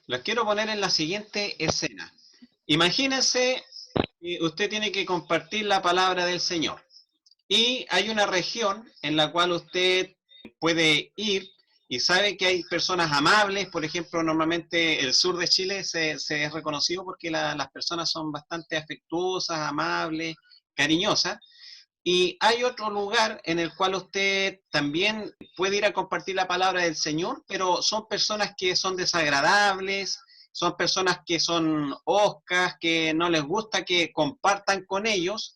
Los quiero poner en la siguiente escena. Imagínense que usted tiene que compartir la palabra del Señor. Y hay una región en la cual usted puede ir y sabe que hay personas amables. Por ejemplo, normalmente el sur de Chile se es reconocido porque las personas son bastante afectuosas, amables, cariñosas. Y hay otro lugar en el cual usted también puede ir a compartir la palabra del Señor, pero son personas que son desagradables, son personas que son hoscas, que no les gusta que compartan con ellos.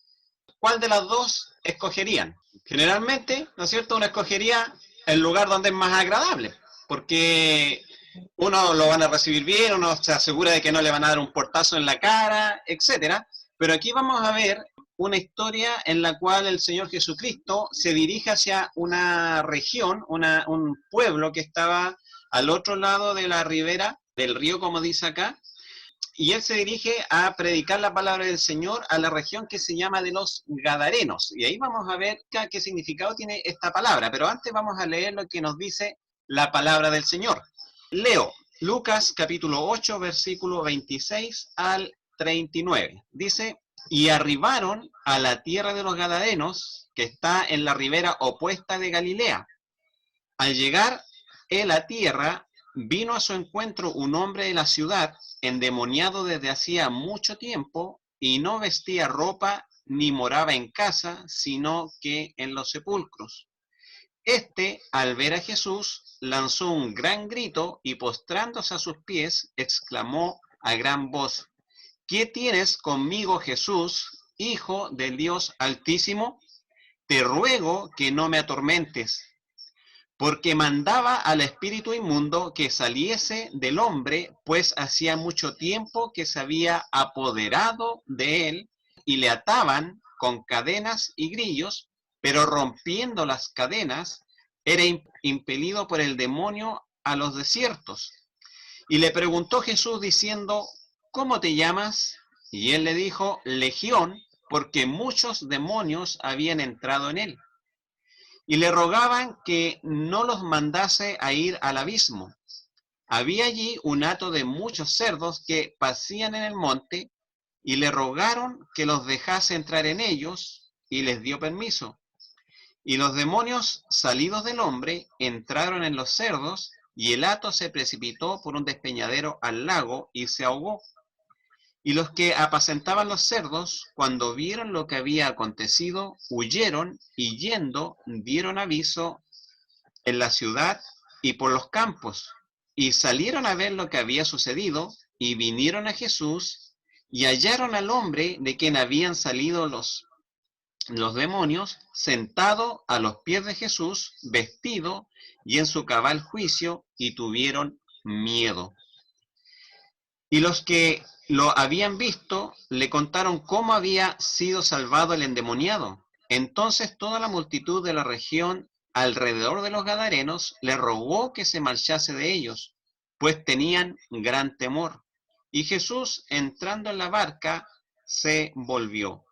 ¿Cuál de las dos escogerían? Generalmente, ¿no es cierto?, uno escogería el lugar donde es más agradable, porque uno lo van a recibir bien, uno se asegura de que no le van a dar un portazo en la cara, etcétera. Pero aquí vamos a ver una historia en la cual el Señor Jesucristo se dirige hacia una región, un pueblo que estaba al otro lado de la ribera del río, como dice acá, y él se dirige a predicar la palabra del Señor a la región que se llama de los Gadarenos. Y ahí vamos a ver qué significado tiene esta palabra. Pero antes vamos a leer lo que nos dice la palabra del Señor. Leo Lucas capítulo 8, versículo 26 al 39. Dice, y arribaron a la tierra de los Gadarenos, que está en la ribera opuesta de Galilea. Al llegar él a tierra, vino a su encuentro un hombre de la ciudad, endemoniado desde hacía mucho tiempo, y no vestía ropa ni moraba en casa, sino que en los sepulcros. Este, al ver a Jesús, lanzó un gran grito y postrándose a sus pies, exclamó a gran voz, ¿qué tienes conmigo, Jesús, Hijo del Dios Altísimo? Te ruego que no me atormentes, porque mandaba al espíritu inmundo que saliese del hombre, pues hacía mucho tiempo que se había apoderado de él, y le ataban con cadenas y grillos, pero rompiendo las cadenas, era impelido por el demonio a los desiertos. Y le preguntó Jesús diciendo, ¿cómo te llamas? Y él le dijo, Legión, porque muchos demonios habían entrado en él y le rogaban que no los mandase a ir al abismo. Había allí un hato de muchos cerdos que pasían en el monte, y le rogaron que los dejase entrar en ellos, y les dio permiso. Y los demonios, salidos del hombre, entraron en los cerdos, y el hato se precipitó por un despeñadero al lago y se ahogó. Y los que apacentaban los cerdos, cuando vieron lo que había acontecido, huyeron y yendo dieron aviso en la ciudad y por los campos, y salieron a ver lo que había sucedido, y vinieron a Jesús, y hallaron al hombre de quien habían salido los demonios, sentado a los pies de Jesús, vestido y en su cabal juicio, y tuvieron miedo. Y los que lo habían visto le contaron cómo había sido salvado el endemoniado. Entonces toda la multitud de la región alrededor de los Gadarenos le rogó que se marchase de ellos, pues tenían gran temor. Y Jesús, entrando en la barca, se volvió.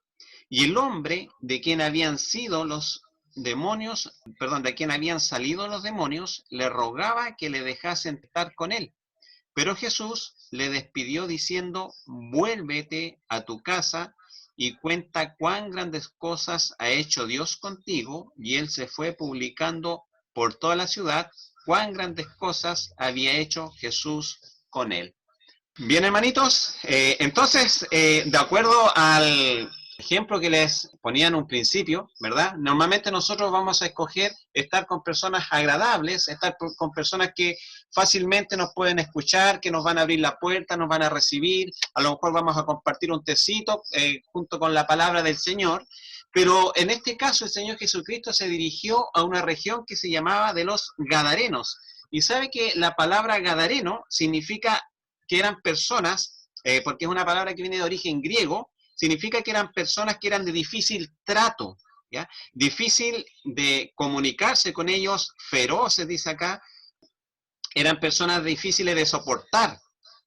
Y el hombre de quien habían sido los demonios, perdón, de quien habían salido los demonios, le rogaba que le dejasen estar con él. Pero Jesús le despidió diciendo, vuélvete a tu casa y cuenta cuán grandes cosas ha hecho Dios contigo. Y él se fue publicando por toda la ciudad cuán grandes cosas había hecho Jesús con él. Bien, hermanitos, entonces, de acuerdo al ejemplo que les ponía en un principio, ¿verdad? Normalmente nosotros vamos a escoger estar con personas agradables, estar con personas que fácilmente nos pueden escuchar, que nos van a abrir la puerta, nos van a recibir, a lo mejor vamos a compartir un tecito junto con la palabra del Señor, pero en este caso el Señor Jesucristo se dirigió a una región que se llamaba de los Gadarenos, y sabe que la palabra Gadareno significa que eran personas, porque es una palabra que viene de origen griego, significa que eran personas que eran de difícil trato, ¿ya? Difícil de comunicarse con ellos, feroces, dice acá, eran personas difíciles de soportar,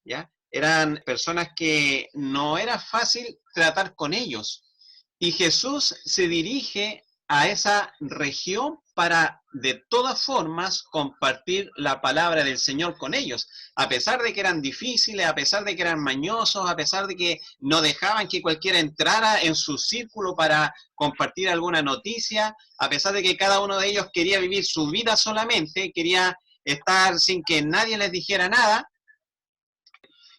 ¿ya? Eran personas que no era fácil tratar con ellos. Y Jesús se dirige a esa región para de todas formas compartir la palabra del Señor con ellos, a pesar de que eran difíciles, a pesar de que eran mañosos, a pesar de que no dejaban que cualquiera entrara en su círculo para compartir alguna noticia, a pesar de que cada uno de ellos quería vivir su vida solamente, quería estar sin que nadie les dijera nada.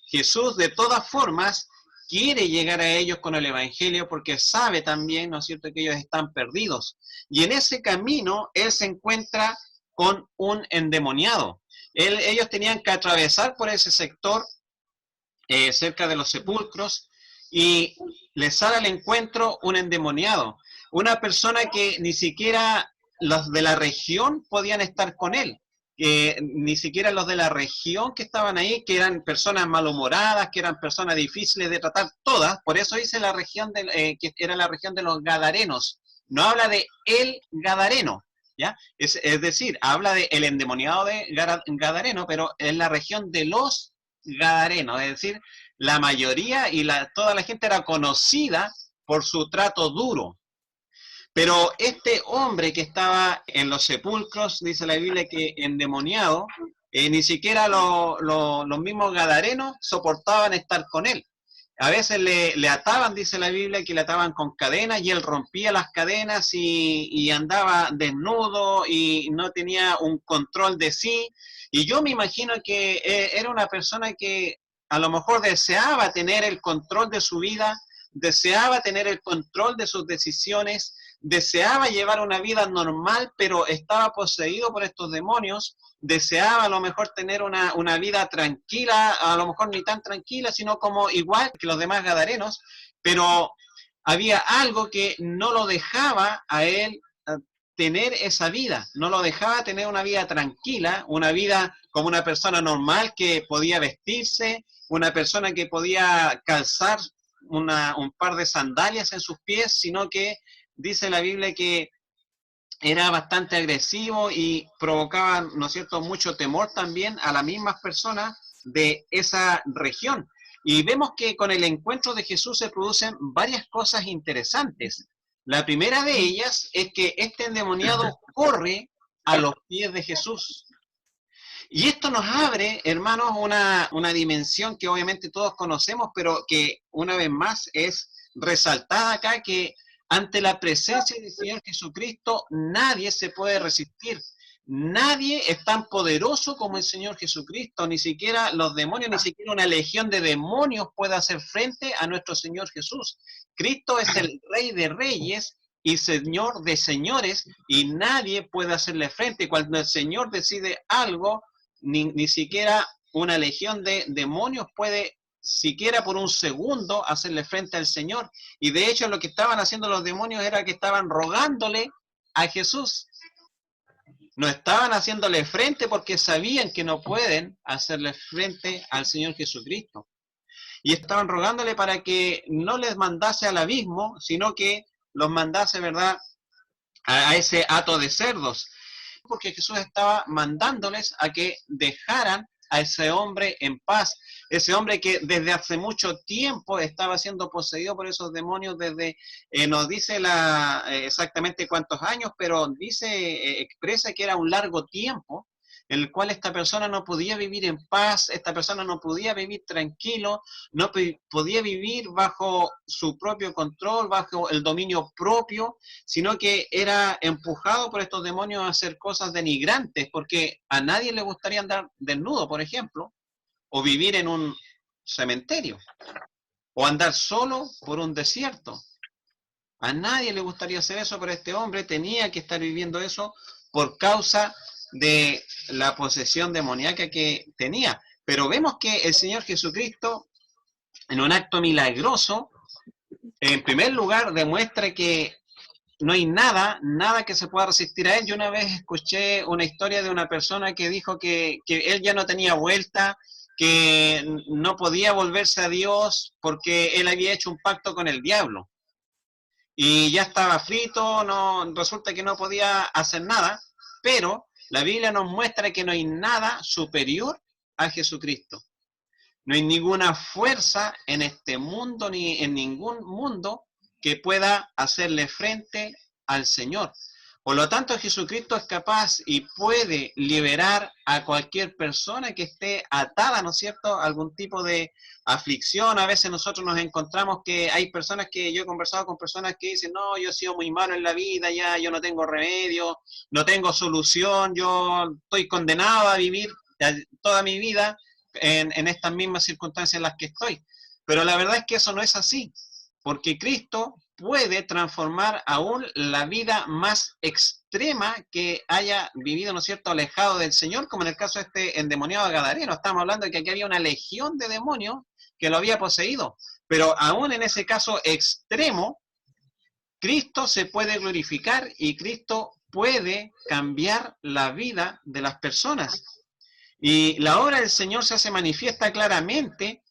Jesús de todas formas quiere llegar a ellos con el Evangelio porque sabe también, ¿no es cierto?, que ellos están perdidos. Y en ese camino Él se encuentra con un endemoniado. Ellos tenían que atravesar por ese sector cerca de los sepulcros y les sale al encuentro un endemoniado. Una persona que ni siquiera los de la región podían estar con él. Ni siquiera los de la región que estaban ahí, que eran personas malhumoradas, que eran personas difíciles de tratar, todas. Por eso dice la región que era la región de los Gadarenos. No habla de el Gadareno, ¿ya? Es decir, habla de el endemoniado de Gadareno, pero en la región de los Gadarenos. Es decir, la mayoría y toda la gente era conocida por su trato duro. Pero este hombre que estaba en los sepulcros, dice la Biblia que endemoniado, ni siquiera los mismos gadarenos soportaban estar con él. A veces le ataban, dice la Biblia, que le ataban con cadenas y él rompía las cadenas y andaba desnudo y no tenía un control de sí. Y yo me imagino que era una persona que a lo mejor deseaba tener el control de su vida, deseaba tener el control de sus decisiones, deseaba llevar una vida normal, pero estaba poseído por estos demonios, deseaba a lo mejor tener una vida tranquila, a lo mejor ni tan tranquila, sino como igual que los demás gadarenos, pero había algo que no lo dejaba a él tener esa vida, no lo dejaba tener una vida tranquila, una vida como una persona normal que podía vestirse, una persona que podía calzar un par de sandalias en sus pies, sino que dice la Biblia que era bastante agresivo y provocaba, ¿no es cierto?, mucho temor también a las mismas personas de esa región. Y vemos que con el encuentro de Jesús se producen varias cosas interesantes. La primera de ellas es que este endemoniado corre a los pies de Jesús. Y esto nos abre, hermanos, una dimensión que obviamente todos conocemos, pero que una vez más es resaltada acá, que ante la presencia del Señor Jesucristo nadie se puede resistir. Nadie es tan poderoso como el Señor Jesucristo, ni siquiera los demonios, ni siquiera una legión de demonios puede hacer frente a nuestro Señor Jesús. Cristo es el Rey de Reyes y Señor de señores, y nadie puede hacerle frente. Cuando el Señor decide algo, ni siquiera una legión de demonios puede siquiera por un segundo hacerle frente al Señor. Y de hecho lo que estaban haciendo los demonios era que estaban rogándole a Jesús. No estaban haciéndole frente porque sabían que no pueden hacerle frente al Señor Jesucristo. Y estaban rogándole para que no les mandase al abismo, sino que los mandase, ¿verdad?, a ese hato de cerdos. Porque Jesús estaba mandándoles a que dejaran a ese hombre en paz, ese hombre que desde hace mucho tiempo estaba siendo poseído por esos demonios, desde, no dice exactamente cuántos años, pero dice, expresa que era un largo tiempo, en el cual esta persona no podía vivir en paz, esta persona no podía vivir tranquilo, no podía vivir bajo su propio control, bajo el dominio propio, sino que era empujado por estos demonios a hacer cosas denigrantes, porque a nadie le gustaría andar desnudo, por ejemplo, o vivir en un cementerio, o andar solo por un desierto. A nadie le gustaría hacer eso, pero este hombre tenía que estar viviendo eso por causa de la posesión demoníaca que tenía. Pero vemos que el Señor Jesucristo, en un acto milagroso, en primer lugar demuestra que no hay nada que se pueda resistir a él. Yo una vez escuché una historia de una persona que dijo que él ya no tenía vuelta, que no podía volverse a Dios porque él había hecho un pacto con el diablo. Y ya estaba frito, resulta que no podía hacer nada, pero la Biblia nos muestra que no hay nada superior a Jesucristo. No hay ninguna fuerza en este mundo ni en ningún mundo que pueda hacerle frente al Señor. Por lo tanto, Jesucristo es capaz y puede liberar a cualquier persona que esté atada, ¿no es cierto?, a algún tipo de aflicción. A veces nosotros nos encontramos que hay personas que yo he conversado con personas que dicen, no, yo he sido muy malo en la vida, ya yo no tengo remedio, no tengo solución, yo estoy condenado a vivir toda mi vida en estas mismas circunstancias en las que estoy. Pero la verdad es que eso no es así, porque Cristo puede transformar aún la vida más extrema que haya vivido, ¿no es cierto?, alejado del Señor, como en el caso de este endemoniado gadareno. Estamos hablando de que aquí había una legión de demonios que lo había poseído, pero aún en ese caso extremo, Cristo se puede glorificar y Cristo puede cambiar la vida de las personas. Y la obra del Señor se hace manifiesta claramente,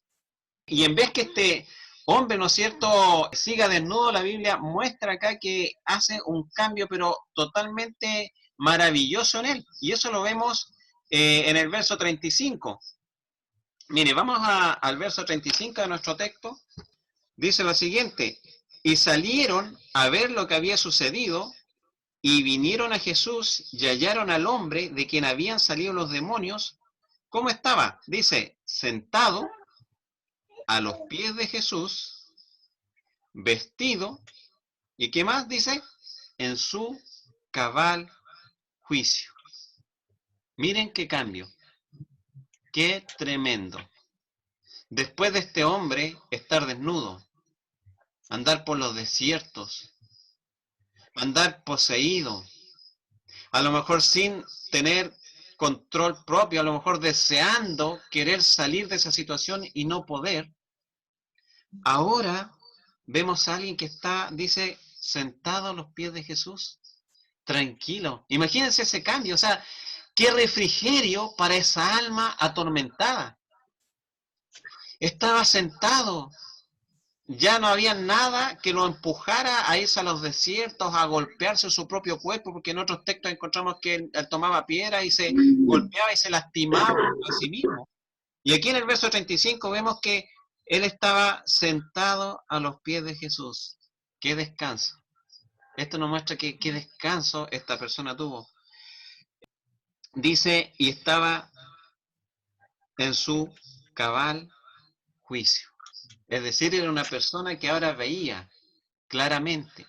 y en vez que este hombre, ¿no es cierto?, siga desnudo, la Biblia muestra acá que hace un cambio, pero totalmente maravilloso en él. Y eso lo vemos en el verso 35. Mire, vamos al verso 35 de nuestro texto. Dice lo siguiente: y salieron a ver lo que había sucedido, y vinieron a Jesús y hallaron al hombre de quien habían salido los demonios. ¿Cómo estaba? Dice, sentado a los pies de Jesús, vestido, ¿y qué más dice? En su cabal juicio. Miren qué cambio, qué tremendo. Después de este hombre estar desnudo, andar por los desiertos, andar poseído, a lo mejor sin tener control propio, a lo mejor deseando querer salir de esa situación y no poder, ahora vemos a alguien que está, dice, sentado a los pies de Jesús, tranquilo. Imagínense ese cambio, o sea, qué refrigerio para esa alma atormentada. Estaba sentado, ya no había nada que lo empujara a irse a los desiertos, a golpearse su propio cuerpo, porque en otros textos encontramos que él tomaba piedra y se golpeaba y se lastimaba a sí mismo. Y aquí en el verso 35 vemos que él estaba sentado a los pies de Jesús. ¡Qué descanso! Esto nos muestra que qué descanso esta persona tuvo. Dice, y estaba en su cabal juicio. Es decir, era una persona que ahora veía claramente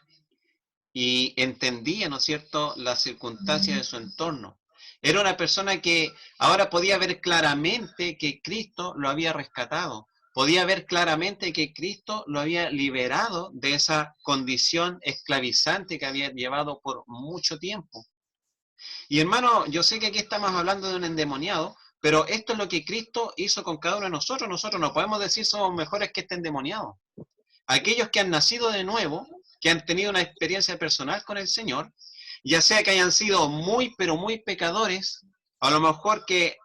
y entendía, ¿no es cierto?, las circunstancias de su entorno. Era una persona que ahora podía ver claramente que Cristo lo había rescatado. Podía ver claramente que Cristo lo había liberado de esa condición esclavizante que había llevado por mucho tiempo. Y hermano, yo sé que aquí estamos hablando de un endemoniado, pero esto es lo que Cristo hizo con cada uno de nosotros. Nosotros no podemos decir somos mejores que este endemoniado. Aquellos que han nacido de nuevo, que han tenido una experiencia personal con el Señor, ya sea que hayan sido muy, pero muy pecadores, a lo mejor que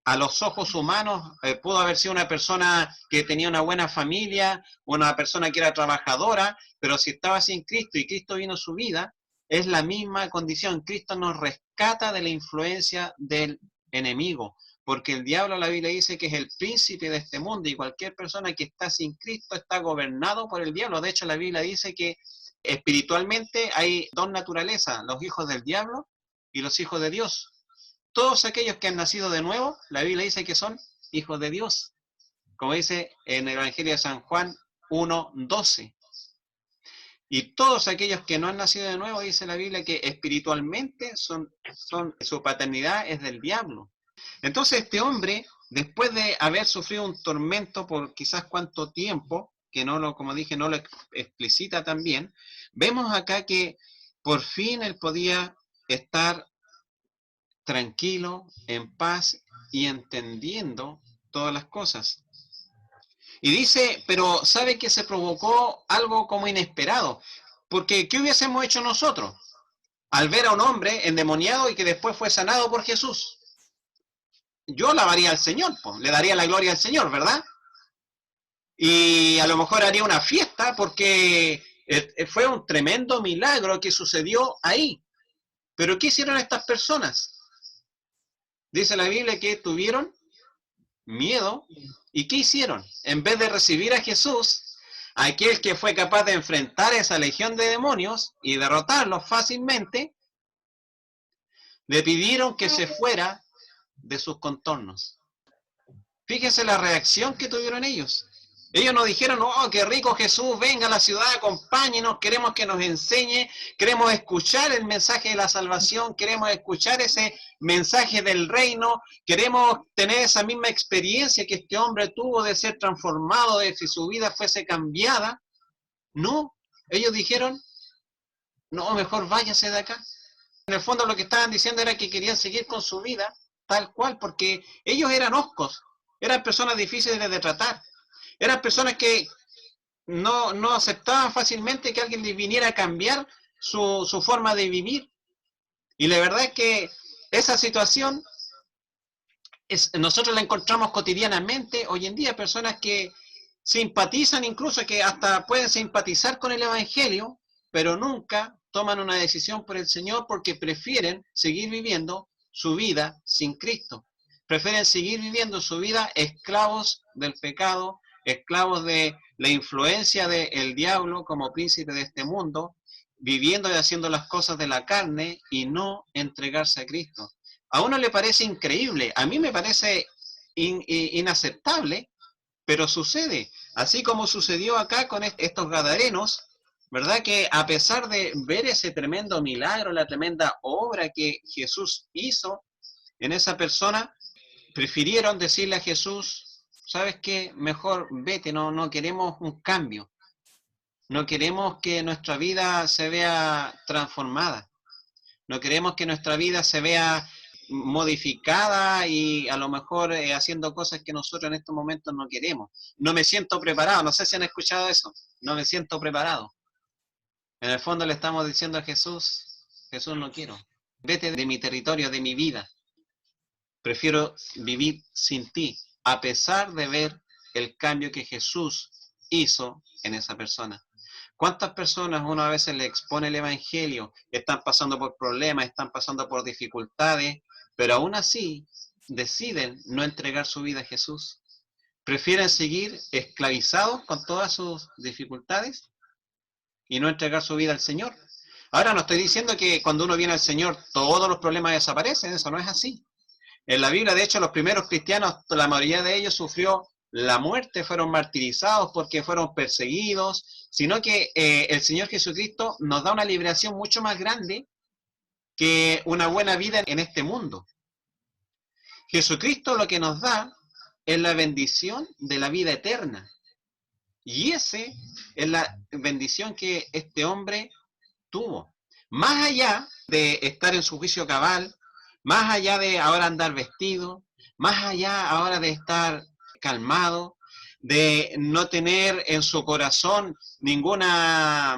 a los ojos humanos pudo haber sido una persona que tenía una buena familia, una persona que era trabajadora, pero si estaba sin Cristo y Cristo vino a su vida, es la misma condición. Cristo nos rescata de la influencia del enemigo, porque el diablo, la Biblia dice que es el príncipe de este mundo, y cualquier persona que está sin Cristo está gobernado por el diablo. De hecho, la Biblia dice que espiritualmente hay dos naturalezas, los hijos del diablo y los hijos de Dios. Todos aquellos que han nacido de nuevo, la Biblia dice que son hijos de Dios, como dice en el Evangelio de San Juan 1:12. Y todos aquellos que no han nacido de nuevo, dice la Biblia, que espiritualmente su paternidad es del diablo. Entonces este hombre, después de haber sufrido un tormento por quizás cuánto tiempo, que no lo, como dije, no lo explicita tan bien, vemos acá que por fin él podía estar tranquilo, en paz y entendiendo todas las cosas. Y dice, pero sabe que se provocó algo como inesperado, porque ¿qué hubiésemos hecho nosotros al ver a un hombre endemoniado y que después fue sanado por Jesús? Yo alabaría al Señor, pues, le daría la gloria al Señor, ¿verdad? Y a lo mejor haría una fiesta porque fue un tremendo milagro que sucedió ahí. Pero ¿qué hicieron estas personas? Dice la Biblia que tuvieron miedo. ¿Y qué hicieron? En vez de recibir a Jesús, aquel que fue capaz de enfrentar esa legión de demonios y derrotarlos fácilmente, Le pidieron que se fuera de sus contornos. Fíjense la reacción que tuvieron ellos. Ellos no dijeron, oh, qué rico Jesús, venga a la ciudad, acompáñenos, queremos que nos enseñe, queremos escuchar el mensaje de la salvación, queremos escuchar ese mensaje del reino, queremos tener esa misma experiencia que este hombre tuvo de ser transformado, de que su vida fuese cambiada. No, ellos dijeron, no, mejor váyase de acá. En el fondo lo que estaban diciendo era que querían seguir con su vida tal cual, porque ellos eran hoscos, eran personas difíciles de tratar, eran personas que no aceptaban fácilmente que alguien les viniera a cambiar su forma de vivir. Y la verdad es que esa situación nosotros la encontramos cotidianamente hoy en día, personas que simpatizan, incluso que hasta pueden simpatizar con el Evangelio, pero nunca toman una decisión por el Señor porque prefieren seguir viviendo su vida sin Cristo. Prefieren seguir viviendo su vida esclavos del pecado, esclavos de la influencia del diablo como príncipe de este mundo, viviendo y haciendo las cosas de la carne y no entregarse a Cristo. A uno le parece increíble, a mí me parece inaceptable, pero sucede, así como sucedió acá con estos gadarenos, ¿verdad? Que a pesar de ver ese tremendo milagro, la tremenda obra que Jesús hizo en esa persona, prefirieron decirle a Jesús, ¿sabes qué? Mejor vete, no queremos un cambio, no queremos que nuestra vida se vea transformada, no queremos que nuestra vida se vea modificada y a lo mejor haciendo cosas que nosotros en estos momentos no queremos. No me siento preparado, no sé si han escuchado eso, no me siento preparado. En el fondo le estamos diciendo a Jesús, Jesús no quiero, vete de mi territorio, de mi vida. Prefiero vivir sin ti, a pesar de ver el cambio que Jesús hizo en esa persona. ¿Cuántas personas uno a veces le expone el Evangelio, están pasando por problemas, están pasando por dificultades, pero aún así deciden no entregar su vida a Jesús? Prefieren seguir esclavizados con todas sus dificultades y no entregar su vida al Señor. Ahora no estoy diciendo que cuando uno viene al Señor todos los problemas desaparecen, eso no es así. En la Biblia, de hecho, los primeros cristianos, la mayoría de ellos sufrió la muerte, fueron martirizados porque fueron perseguidos, sino que el Señor Jesucristo nos da una liberación mucho más grande que una buena vida en este mundo. Jesucristo lo que nos da es la bendición de la vida eterna. Y esa es la bendición que este hombre tuvo. Más allá de estar en su juicio cabal, más allá de ahora andar vestido, más allá ahora de estar calmado, de no tener en su corazón ninguna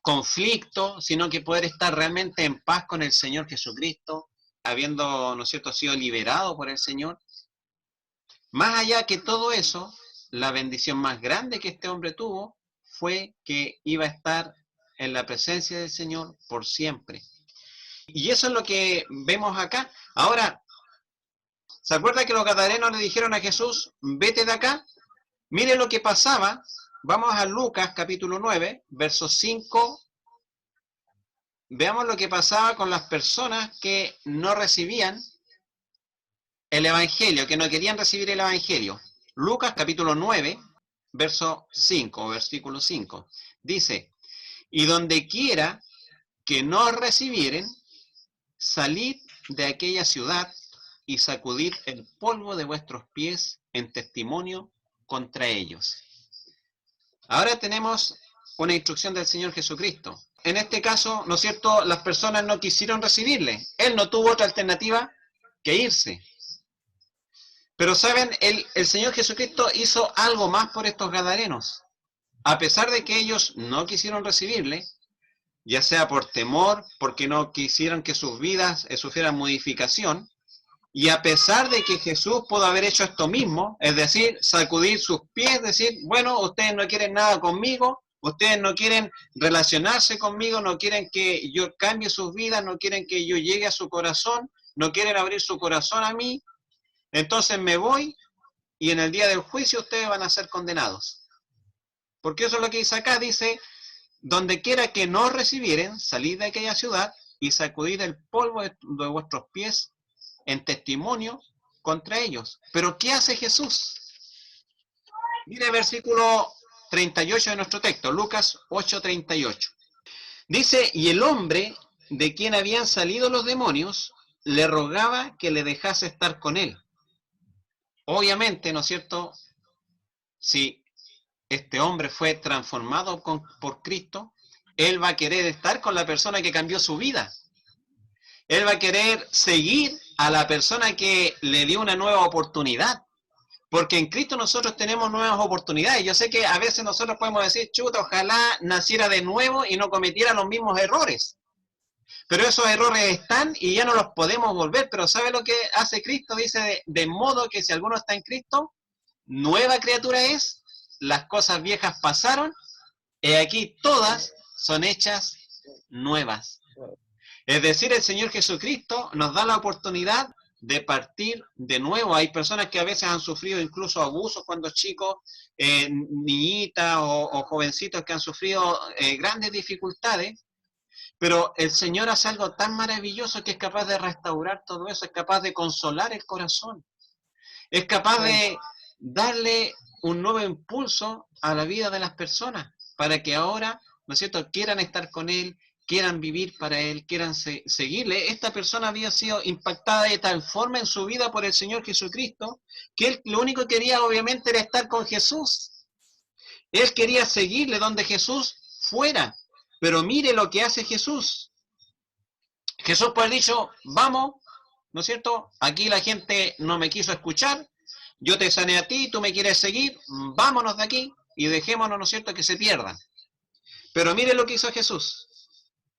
conflicto, sino que poder estar realmente en paz con el Señor Jesucristo, habiendo, ¿no es cierto?, sido liberado por el Señor. Más allá que todo eso, la bendición más grande que este hombre tuvo fue que iba a estar en la presencia del Señor por siempre. Y eso es lo que vemos acá. Ahora, ¿se acuerda que los gadarenos le dijeron a Jesús, vete de acá? Mire lo que pasaba. Vamos a Lucas capítulo 9, versos 5. Veamos lo que pasaba con las personas que no recibían el Evangelio, que no querían recibir el Evangelio. Lucas capítulo 9, verso 5, versículo 5. Dice, y donde quiera que no recibieren, salid de aquella ciudad y sacudid el polvo de vuestros pies en testimonio contra ellos. Ahora tenemos una instrucción del Señor Jesucristo. En este caso, ¿no es cierto?, las personas no quisieron recibirle. Él no tuvo otra alternativa que irse. Pero saben, el Señor Jesucristo hizo algo más por estos gadarenos. A pesar de que ellos no quisieron recibirle, ya sea por temor, porque no quisieron que sus vidas sufrieran modificación, y a pesar de que Jesús pudo haber hecho esto mismo, es decir, sacudir sus pies, decir, bueno, ustedes no quieren nada conmigo, ustedes no quieren relacionarse conmigo, no quieren que yo cambie sus vidas, no quieren que yo llegue a su corazón, no quieren abrir su corazón a mí, entonces me voy y en el día del juicio ustedes van a ser condenados. Porque eso es lo que dice acá, dice, donde quiera que no recibieren, salid de aquella ciudad y sacudid el polvo de vuestros pies en testimonio contra ellos. Pero ¿qué hace Jesús? Mire el versículo 38 de nuestro texto, Lucas 8:38. Dice, y el hombre de quien habían salido los demonios le rogaba que le dejase estar con él. Obviamente, ¿no es cierto? Si este hombre fue transformado por Cristo, él va a querer estar con la persona que cambió su vida. Él va a querer seguir a la persona que le dio una nueva oportunidad. Porque en Cristo nosotros tenemos nuevas oportunidades. Yo sé que a veces nosotros podemos decir, chuta, ojalá naciera de nuevo y no cometiera los mismos errores. Pero esos errores están y ya no los podemos volver. Pero ¿sabe lo que hace Cristo? Dice, de modo que si alguno está en Cristo, nueva criatura es, las cosas viejas pasaron, y aquí todas son hechas nuevas. Es decir, el Señor Jesucristo nos da la oportunidad de partir de nuevo. Hay personas que a veces han sufrido incluso abusos cuando chicos, niñitas o jovencitos que han sufrido grandes dificultades, pero el Señor hace algo tan maravilloso que es capaz de restaurar todo eso, es capaz de consolar el corazón, es capaz de darle un nuevo impulso a la vida de las personas para que ahora, ¿no es cierto?, quieran estar con Él, quieran vivir para Él, quieran seguirle. Esta persona había sido impactada de tal forma en su vida por el Señor Jesucristo que él lo único que quería obviamente era estar con Jesús. Él quería seguirle donde Jesús fuera. Pero mire lo que hace Jesús. Jesús pues ha dicho, vamos, ¿no es cierto? Aquí la gente no me quiso escuchar, yo te sané a ti, tú me quieres seguir, vámonos de aquí y dejémonos, ¿no es cierto?, que se pierdan. Pero mire lo que hizo Jesús.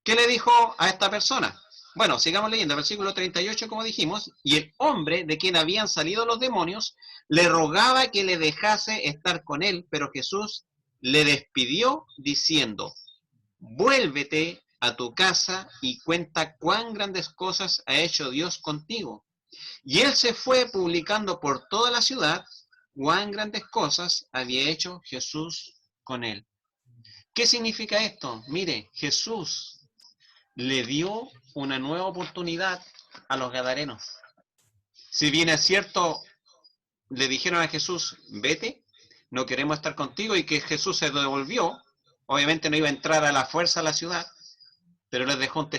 ¿Qué le dijo a esta persona? Bueno, sigamos leyendo, versículo 38, como dijimos, y el hombre de quien habían salido los demonios le rogaba que le dejase estar con él, pero Jesús le despidió diciendo, vuélvete a tu casa y cuenta cuán grandes cosas ha hecho Dios contigo. Y él se fue publicando por toda la ciudad cuán grandes cosas había hecho Jesús con él. ¿Qué significa esto? Mire, Jesús le dio una nueva oportunidad a los gadarenos. Si bien es cierto, le dijeron a Jesús, vete, no queremos estar contigo, y que Jesús se devolvió, obviamente no iba a entrar a la fuerza a la ciudad, pero les dejó un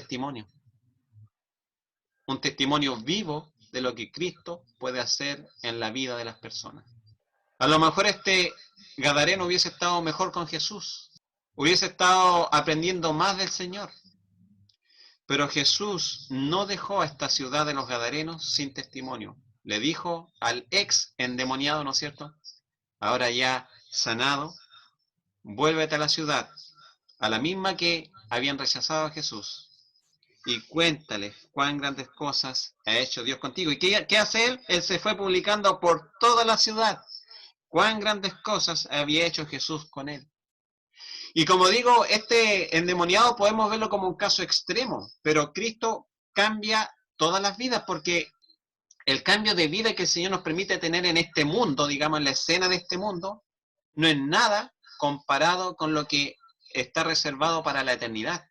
testimonio vivo de lo que Cristo puede hacer en la vida de las personas. A lo mejor este gadareno hubiese estado mejor con Jesús, hubiese estado aprendiendo más del Señor, pero Jesús no dejó a esta ciudad de los gadarenos sin testimonio. Le dijo al ex endemoniado, ¿no es cierto?, ahora ya sanado, vuélvete a la ciudad, a la misma que habían rechazado a Jesús, y cuéntale cuán grandes cosas ha hecho Dios contigo. ¿Y qué hace él? Él se fue publicando por toda la ciudad cuán grandes cosas había hecho Jesús con él. Y como digo, este endemoniado podemos verlo como un caso extremo, pero Cristo cambia todas las vidas, porque el cambio de vida que el Señor nos permite tener en este mundo, digamos en la escena de este mundo, no es nada comparado con lo que está reservado para la eternidad.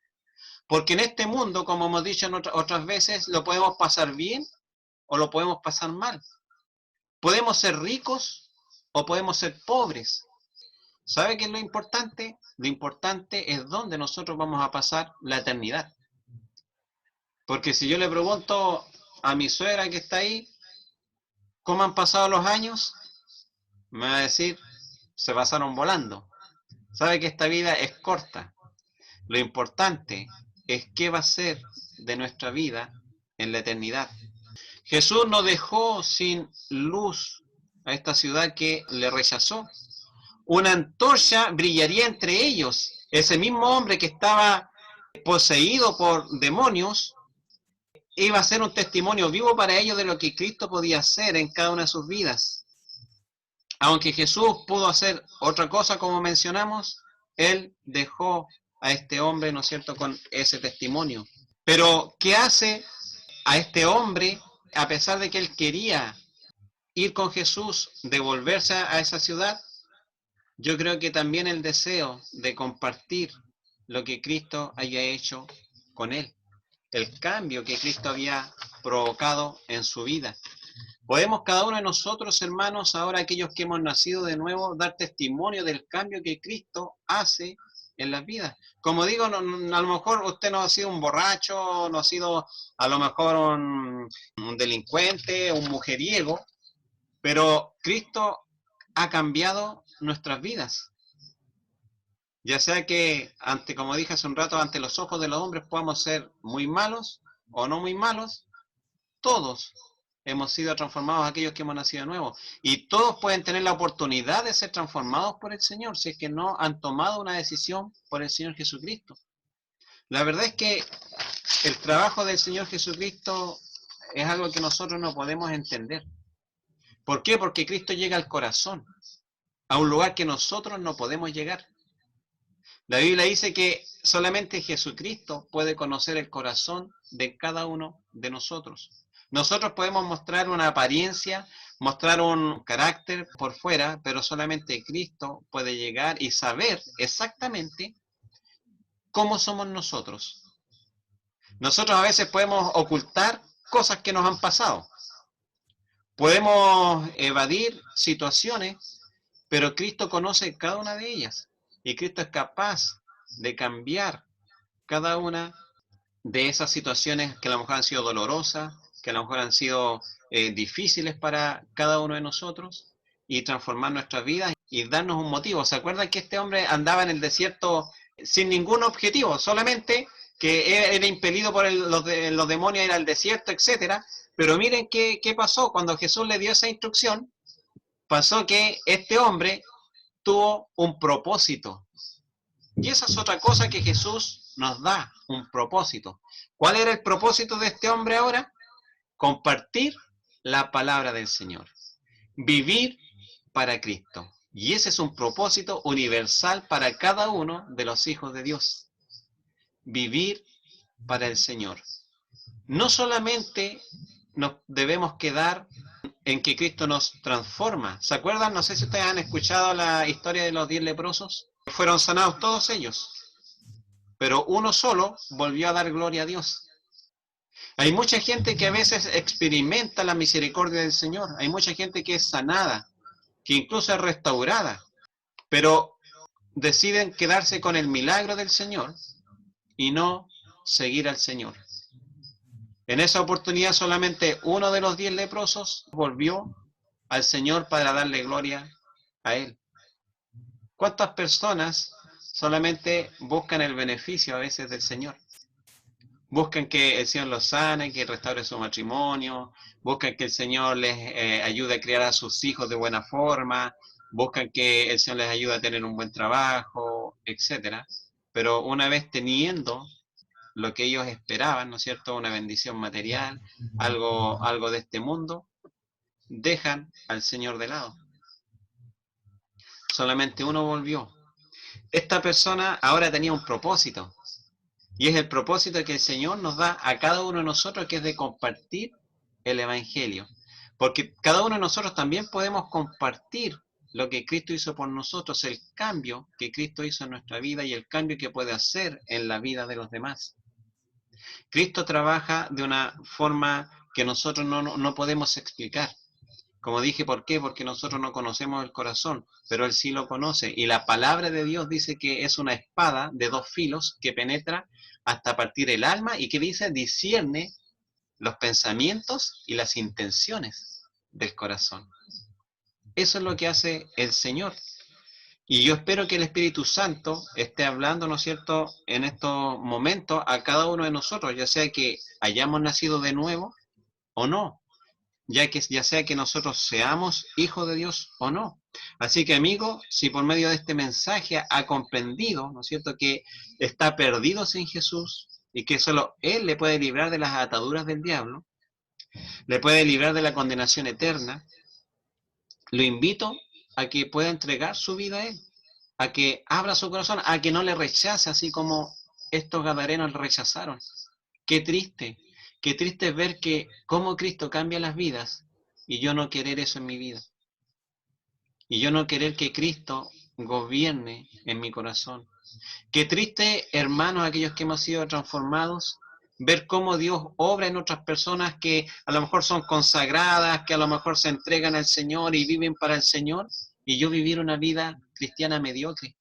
Porque en este mundo, como hemos dicho en otras veces, lo podemos pasar bien o lo podemos pasar mal. Podemos ser ricos o podemos ser pobres. ¿Sabe qué es lo importante? Lo importante es dónde nosotros vamos a pasar la eternidad. Porque si yo le pregunto a mi suegra que está ahí, ¿cómo han pasado los años?, me va a decir, se pasaron volando. Sabe que esta vida es corta. Lo importante es qué va a ser de nuestra vida en la eternidad. Jesús no dejó sin luz a esta ciudad que le rechazó. Una antorcha brillaría entre ellos. Ese mismo hombre que estaba poseído por demonios iba a ser un testimonio vivo para ellos de lo que Cristo podía hacer en cada una de sus vidas. Aunque Jesús pudo hacer otra cosa, como mencionamos, Él dejó a este hombre, ¿no es cierto?, con ese testimonio. Pero, ¿qué hace a este hombre, a pesar de que él quería ir con Jesús, devolverse a esa ciudad? Yo creo que también el deseo de compartir lo que Cristo haya hecho con él. el cambio que Cristo había provocado en su vida. Podemos cada uno de nosotros, hermanos, ahora aquellos que hemos nacido de nuevo, dar testimonio del cambio que Cristo hace en las vidas. Como digo, a lo mejor usted no ha sido un borracho, no ha sido a lo mejor un delincuente, un mujeriego, pero Cristo ha cambiado nuestras vidas. Ya sea que, como dije hace un rato, ante los ojos de los hombres podamos ser muy malos o no muy malos, todos hemos sido transformados aquellos que hemos nacido de nuevo. Y todos pueden tener la oportunidad de ser transformados por el Señor, si es que no han tomado una decisión por el Señor Jesucristo. La verdad es que el trabajo del Señor Jesucristo es algo que nosotros no podemos entender. ¿Por qué? Porque Cristo llega al corazón, a un lugar que nosotros no podemos llegar. La Biblia dice que solamente Jesucristo puede conocer el corazón de cada uno de nosotros. Nosotros podemos mostrar una apariencia, mostrar un carácter por fuera, pero solamente Cristo puede llegar y saber exactamente cómo somos nosotros. Nosotros a veces podemos ocultar cosas que nos han pasado. Podemos evadir situaciones, pero Cristo conoce cada una de ellas. Y Cristo es capaz de cambiar cada una de esas situaciones que a lo mejor han sido dolorosas, que a lo mejor han sido difíciles para cada uno de nosotros, y transformar nuestras vidas y darnos un motivo. ¿Se acuerdan que este hombre andaba en el desierto sin ningún objetivo? Solamente que era impelido por los demonios a ir al desierto, etcétera. Pero miren qué pasó cuando Jesús le dio esa instrucción. Pasó que este hombre tuvo un propósito. Y esa es otra cosa que Jesús nos da, un propósito. ¿Cuál era el propósito de este hombre ahora? Compartir la palabra del Señor. Vivir para Cristo. Y ese es un propósito universal para cada uno de los hijos de Dios. Vivir para el Señor. No solamente nos debemos quedar en que Cristo nos transforma. ¿Se acuerdan? No sé si ustedes han escuchado la historia de los 10 leprosos. Fueron sanados todos ellos, pero uno solo volvió a dar gloria a Dios. Hay mucha gente que a veces experimenta la misericordia del Señor. Hay mucha gente que es sanada, que incluso es restaurada, pero deciden quedarse con el milagro del Señor y no seguir al Señor. En esa oportunidad solamente uno de los 10 leprosos volvió al Señor para darle gloria a Él. ¿Cuántas personas solamente buscan el beneficio a veces del Señor? Buscan que el Señor los sane, que restaure su matrimonio, buscan que el Señor les ayude a criar a sus hijos de buena forma, buscan que el Señor les ayude a tener un buen trabajo, etcétera. Pero una vez teniendo lo que ellos esperaban, ¿no es cierto?, una bendición material, algo de este mundo, dejan al Señor de lado. Solamente uno volvió. Esta persona ahora tenía un propósito, y es el propósito que el Señor nos da a cada uno de nosotros, que es de compartir el Evangelio. Porque cada uno de nosotros también podemos compartir lo que Cristo hizo por nosotros, el cambio que Cristo hizo en nuestra vida y el cambio que puede hacer en la vida de los demás. Cristo trabaja de una forma que nosotros no podemos explicar. Como dije, ¿por qué? Porque nosotros no conocemos el corazón, pero Él sí lo conoce. Y la palabra de Dios dice que es una espada de 2 filos que penetra hasta partir el alma y que dice, discierne los pensamientos y las intenciones del corazón. Eso es lo que hace el Señor. Y yo espero que el Espíritu Santo esté hablando, ¿no es cierto?, en estos momentos a cada uno de nosotros, ya sea que hayamos nacido de nuevo o no, ya sea que nosotros seamos hijos de Dios o no. Así que, amigo, si por medio de este mensaje ha comprendido, ¿no es cierto?, que está perdido sin Jesús y que solo Él le puede librar de las ataduras del diablo, le puede librar de la condenación eterna, lo invito a que pueda entregar su vida a Él, a que abra su corazón, a que no le rechace así como estos gadarenos le rechazaron. Qué triste ver que cómo Cristo cambia las vidas y yo no querer eso en mi vida. Y yo no querer que Cristo gobierne en mi corazón. Qué triste, hermanos, aquellos que hemos sido transformados ver cómo Dios obra en otras personas que a lo mejor son consagradas, que a lo mejor se entregan al Señor y viven para el Señor, y yo vivir una vida cristiana mediocre,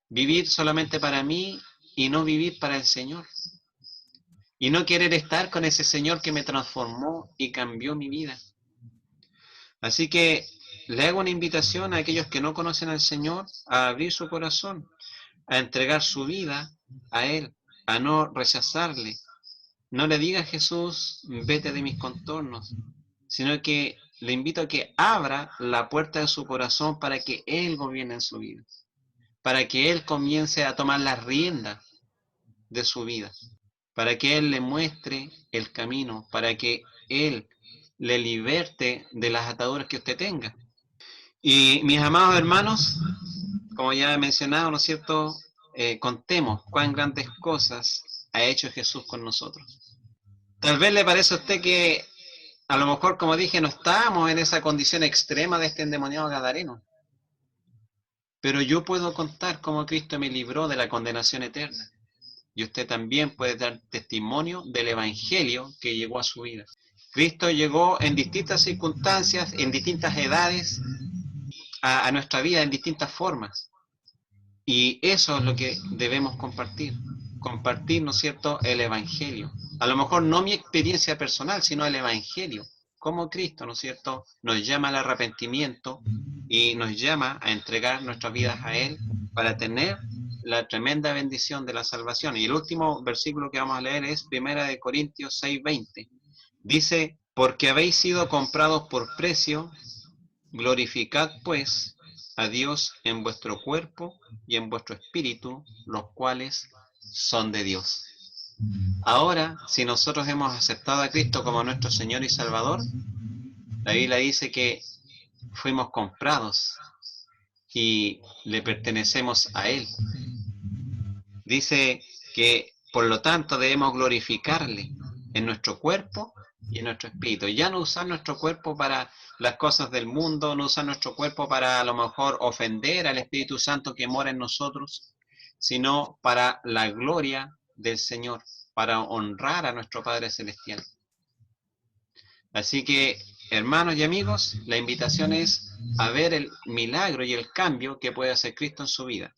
vivir solamente para mí y no vivir para el Señor, y no querer estar con ese Señor que me transformó y cambió mi vida. Así que le hago una invitación a aquellos que no conocen al Señor a abrir su corazón, a entregar su vida a Él, a no rechazarle. No le diga a Jesús, vete de mis contornos, sino que le invito a que abra la puerta de su corazón para que Él gobierne en su vida, para que Él comience a tomar las riendas de su vida, para que Él le muestre el camino, para que Él le liberte de las ataduras que usted tenga. Y mis amados hermanos, como ya he mencionado, ¿no es cierto? Contemos cuán grandes cosas ha hecho Jesús con nosotros. Tal vez le parece a usted que a lo mejor, como dije, no estábamos en esa condición extrema de este endemoniado gadareno. Pero yo puedo contar cómo Cristo me libró de la condenación eterna. Y usted también puede dar testimonio del Evangelio que llegó a su vida. Cristo llegó en distintas circunstancias, en distintas edades, a nuestra vida en distintas formas. Y eso es lo que debemos compartir. Compartir, ¿no es cierto?, el Evangelio. A lo mejor no mi experiencia personal, sino el Evangelio. Como Cristo, ¿no es cierto?, nos llama al arrepentimiento y nos llama a entregar nuestras vidas a Él para tener la tremenda bendición de la salvación. Y el último versículo que vamos a leer es 1 Corintios 6:20. Dice, porque habéis sido comprados por precio, glorificad pues a Dios en vuestro cuerpo y en vuestro espíritu, los cuales son de Dios. Ahora, si nosotros hemos aceptado a Cristo como nuestro Señor y Salvador, la Biblia dice que fuimos comprados y le pertenecemos a Él. Dice que, por lo tanto, debemos glorificarle en nuestro cuerpo y en nuestro espíritu. Ya no usar nuestro cuerpo para las cosas del mundo, no usar nuestro cuerpo para a lo mejor ofender al Espíritu Santo que mora en nosotros, sino para la gloria del Señor, para honrar a nuestro Padre Celestial. Así que, hermanos y amigos, la invitación es a ver el milagro y el cambio que puede hacer Cristo en su vida.